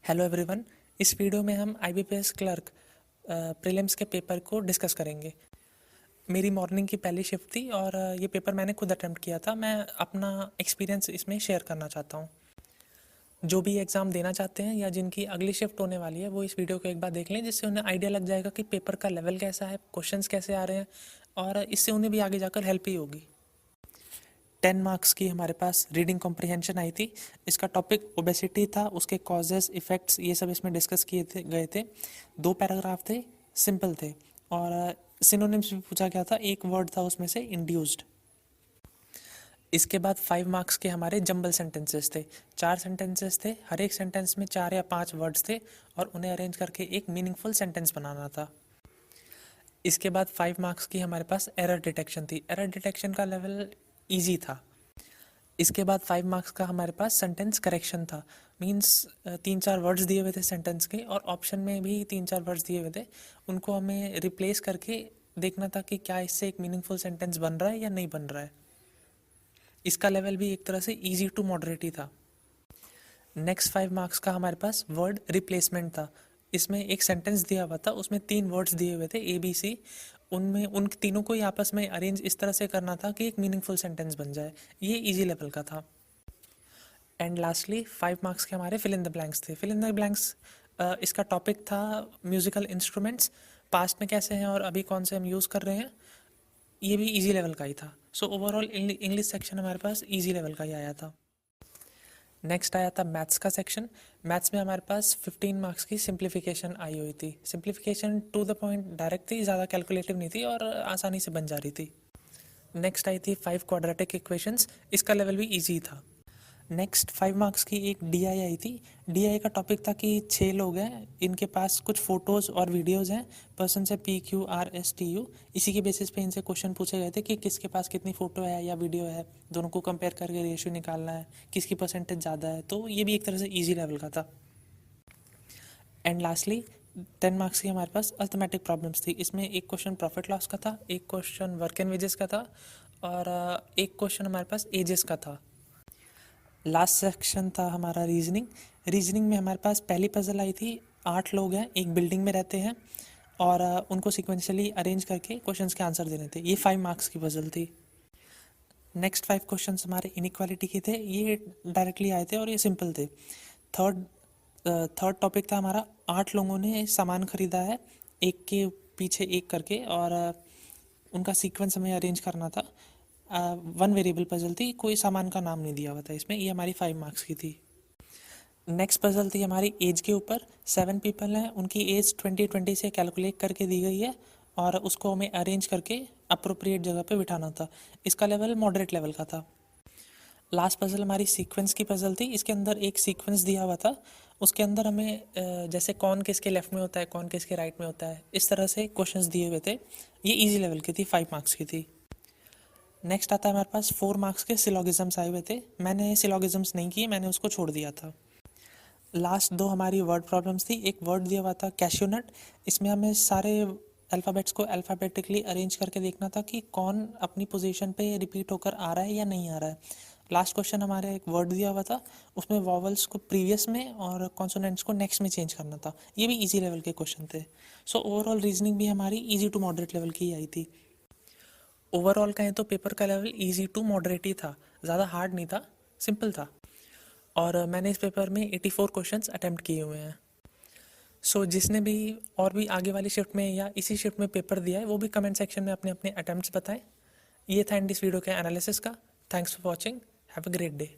Hello everyone. इस video में हम आईबीपीएस क्लर्क प्रीलिम्स के पेपर को डिस्कस करेंगे। मेरी मॉर्निंग की पहली शिफ्ट थी और ये पेपर मैंने खुद अटेम्प्ट किया था। मैं अपना एक्सपीरियंस इसमें शेयर करना चाहता हूँ। जो भी एग्ज़ाम देना चाहते हैं या जिनकी अगली शिफ्ट होने वाली है वो इस वीडियो को एक बार देख लें, जिससे उन्हें आइडिया लग जाएगा कि पेपर का लेवल कैसा है, क्वेश्चंस कैसे आ रहे हैं, और इससे उन्हें भी आगे जाकर हेल्प ही होगी। 10 मार्क्स की हमारे पास रीडिंग कॉम्प्रिहेंशन आई थी। इसका टॉपिक ओबेसिटी था, उसके कॉजेस, इफ़ेक्ट्स, ये सब इसमें डिस्कस किए गए थे। 2 पैराग्राफ थे, सिंपल थे, और सिनोनिम्स भी पूछा गया था। एक वर्ड था उसमें से इंड्यूस्ड। इसके बाद 5 मार्क्स के हमारे जंबल सेंटेंसेस थे। 4 सेंटेंसेस थे, हर एक सेंटेंस में 4 या 5 वर्ड्स थे और उन्हें अरेंज करके एक मीनिंगफुल सेंटेंस बनाना था। इसके बाद 5 मार्क्स की हमारे पास एरर डिटेक्शन थी। एरर डिटेक्शन का लेवल ईजी था। इसके बाद 5 मार्क्स का हमारे पास सेंटेंस करेक्शन था। मींस 3-4 वर्ड्स दिए हुए थे सेंटेंस के, और ऑप्शन में भी 3-4 वर्ड्स दिए हुए थे। उनको हमें रिप्लेस करके देखना था कि क्या इससे एक मीनिंगफुल सेंटेंस बन रहा है या नहीं बन रहा है। इसका लेवल भी एक तरह से इजी टू मॉडरेट ही था। नेक्स्ट 5 मार्क्स का हमारे पास वर्ड रिप्लेसमेंट था। इसमें एक सेंटेंस दिया हुआ था, उसमें 3 वर्ड्स दिए हुए थे ABC। उनमें उन तीनों को ही आपस में अरेंज इस तरह से करना था कि एक मीनिंगफुल सेंटेंस बन जाए। ये इजी लेवल का था। एंड लास्टली 5 मार्क्स के हमारे फिल इन द ब्लैंक्स थे। फिल इन द ब्लैंक्स इसका टॉपिक था म्यूजिकल इंस्ट्रूमेंट्स, पास्ट में कैसे हैं और अभी कौन से हम यूज़ कर रहे हैं। ये भी इजी लेवल का ही था। सो ओवरऑल इंग्लिश सेक्शन हमारे पास इजी लेवल का ही आया था। नेक्स्ट आया था मैथ्स का सेक्शन। मैथ्स में हमारे पास 15 मार्क्स की सिंप्लीफिकेशन आई हुई थी। Simplification to the point direct थी, ज़्यादा कैलकुलेटिव नहीं थी और आसानी से बन जा रही थी। नेक्स्ट आई थी 5 क्वाड्रेटिक इक्वेशंस। इसका लेवल भी इजी था। नेक्स्ट 5 मार्क्स की एक डीआई आई थी। डीआई का टॉपिक था कि 6 लोग हैं, इनके पास कुछ फ़ोटोज़ और वीडियोज़ हैं, पर्सन से PQRSTU। इसी के बेसिस पे इनसे क्वेश्चन पूछे गए थे कि किसके पास कितनी फ़ोटो है या वीडियो है, दोनों को कंपेयर करके रेशियो निकालना है, किसकी परसेंटेज ज़्यादा है। तो ये भी एक तरह से ईजी लेवल का था। एंड लास्टली 10 मार्क्स की हमारे पास अर्थमेटिक प्रॉब्लम्स थी। इसमें एक क्वेश्चन प्रॉफिट लॉस का था, एक क्वेश्चन वर्क एंड वेजेस का था, और एक क्वेश्चन हमारे पास एजेस का था। लास्ट सेक्शन था हमारा रीजनिंग। रीजनिंग में हमारे पास पहली पजल आई थी। 8 लोग हैं, एक बिल्डिंग में रहते हैं, और उनको सिक्वेंशली अरेंज करके क्वेश्चंस के आंसर देने थे। ये 5 मार्क्स की पजल थी। नेक्स्ट 5 क्वेश्चंस हमारे इनइक्वालिटी के थे। ये डायरेक्टली आए थे और ये सिंपल थे। थर्ड थर्ड टॉपिक था हमारा 8 लोगों ने सामान खरीदा है, एक के पीछे एक करके, और उनका सीक्वेंस हमें अरेंज करना था। 1 वेरिएबल पजल थी, कोई सामान का नाम नहीं दिया हुआ था इसमें। ये हमारी 5 मार्क्स की थी। नेक्स्ट पजल थी हमारी एज के ऊपर। 7 पीपल हैं, उनकी एज 2020 से कैलकुलेट करके दी गई है, और उसको हमें अरेंज करके अप्रोप्रिएट जगह पे बिठाना था। इसका लेवल मॉडरेट लेवल का था। लास्ट पजल हमारी सीक्वेंस की पजल थी। इसके अंदर एक सीक्वेंस दिया हुआ था, उसके अंदर हमें जैसे कौन किसके लेफ्ट में होता है, कौन किसके राइट में होता है, इस तरह से क्वेश्चंस दिए हुए थे। ये इजी लेवल की थी, 5 मार्क्स की थी। नेक्स्ट आता है हमारे पास 4 मार्क्स के सिलोगिज्म्स आए हुए थे। मैंने सिलोगिज्म्स नहीं किए, मैंने उसको छोड़ दिया था। लास्ट 2 हमारी वर्ड प्रॉब्लम्स थी। एक वर्ड दिया हुआ था कैश्यूनट। इसमें हमें सारे अल्फ़ाबेट्स को अल्फ़ाबेटिकली अरेंज करके देखना था कि कौन अपनी पोजीशन पे रिपीट होकर आ रहा है या नहीं आ रहा है। लास्ट क्वेश्चन हमारे एक वर्ड दिया हुआ था, उसमें वॉवल्स को प्रीवियस में और कॉन्सोनेंट्स को नेक्स्ट में चेंज करना था। ये भी इजी लेवल के क्वेश्चन थे। सो ओवरऑल रीजनिंग भी हमारी इजी टू मॉडरेट लेवल की ही आई थी। ओवरऑल कहें तो पेपर का लेवल इजी टू मॉडरेट ही था, ज़्यादा हार्ड नहीं था, सिंपल था। और मैंने इस पेपर में 84 क्वेश्चंस अटेम्प्ट किए हुए हैं। सो जिसने भी और भी आगे वाली शिफ्ट में या इसी शिफ्ट में पेपर दिया है, वो भी कमेंट सेक्शन में अपने अपने अटेम्प्ट्स बताएं। ये था एंड इस वीडियो के एनालिसिस का। Thanks for watching. Have a great day.